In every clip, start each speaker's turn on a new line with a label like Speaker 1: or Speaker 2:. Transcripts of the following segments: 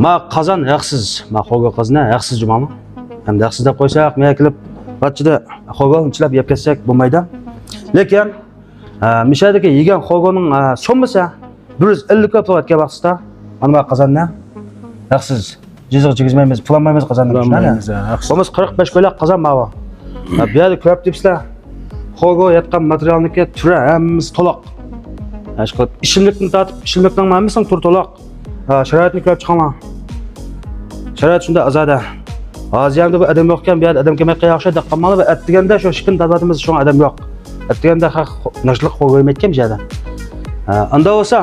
Speaker 1: Ma qazan haqsiz, ma xo'ga qazna haqsiz jumami. Ham haqsiz deb qo'ysak, men kelib bachida xo'ga unchilab yeb ketsak bo'lmaydi. Lekin mishadagi yegan xo'ganing so'mmasa 150 kopatga baqsida, mana qazanna haqsiz. Jizg'i chigizmaymiz, pullanmaymiz qazanni. Bo'lmasa 45 ko'ylak qazan mava. Bu yerda ko'p debsizlar. Xo'ga yetgan materialniki turi hammasi to'liq. Ashqot ishimlikni tatib, ishimlikning hammasini tur to'liq. Sharoitni ko'rib chiqaman. Sharoit shunda azada. Hozir ham bu odam yo'qkan, bu yerda odam kelmay yaxshi daqqamali va atdiganda shu shikin tabatimiz shu odam yo'q. Atdiganda nashliq qo'ymayotgan bu yerda. Unda bo'lsa,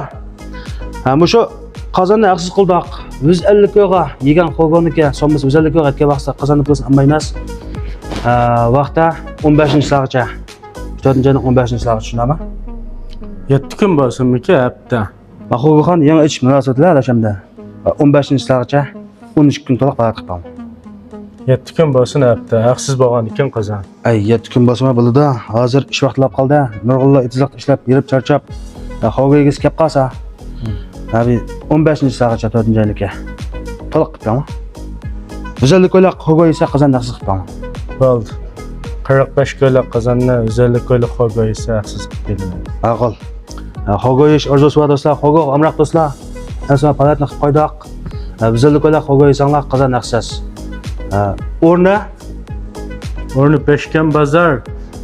Speaker 1: shu qozonni haqsiz qildik. 150 ko'ga yegan xo'goniki so'mimiz 150 ko'ga etga baqsa qozonni pulini olmaymiz. Vaqtda 15-soatgacha. 4-oyning 15-soatgacha shunami?
Speaker 2: 7 kun bo'lsinmi-ki hafta.
Speaker 1: Xo'gaxon yangi ish munosabatlar rashamda. 15-soatgacha 13 kun to'liq vaqt qildim.
Speaker 2: 7 kun bo'lsin hafta. Haqsiz bo'lgan ekan qozon.
Speaker 1: Ay 7 kun bo'lsa bo'ladi. Hozir ish vaqtlab qoldi. Nurg'ullo itizliq ishlab, yurib charchab, xo'gaga kelib qolsa, abi 15-soatgacha 4-oylikka to'liq qildim. 150 ko'ylak xo'ga esa qozon haqsiz qildim.
Speaker 2: Bo'ldi. 45 ko'ylak qozonni 150 ko'ylak xo'ga esa haqsiz qildim.
Speaker 1: Aql. Xo'ga ish orzusi bor do'stlar, xo'ga amroq do'stlar. Asma palatni qilib qo'ydik. 150 ko'ylak xo'ga esanglar qozon haqsiz. O'rni
Speaker 2: Peshkan bozor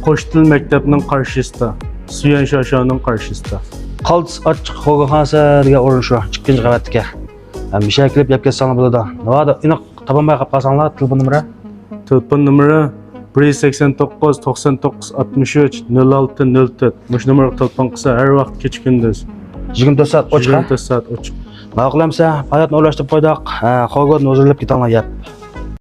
Speaker 2: Qo'shtil maktabining qarshisida, Suyan Shoshoning qarshisida.
Speaker 1: Qaltis ochiq xo'gaxonasi degan o'rin shu, 2-qavatga. Misha kirib yeb ketsanglar bo'ladi. Navoda aniq topolmay qolib qolsanglar, telefon nomeri?
Speaker 2: Telefon nomeri 189 99 63 06 04. Mush nomerga telefon qilsa har vaqt kech kunduz
Speaker 1: 24 soat ochiq.
Speaker 2: 24 soat ochiq.
Speaker 1: Ma'qulamsa, palatni o'rlashtirib qo'ydik. Xo'ga o'zirlab ketanglar yeb.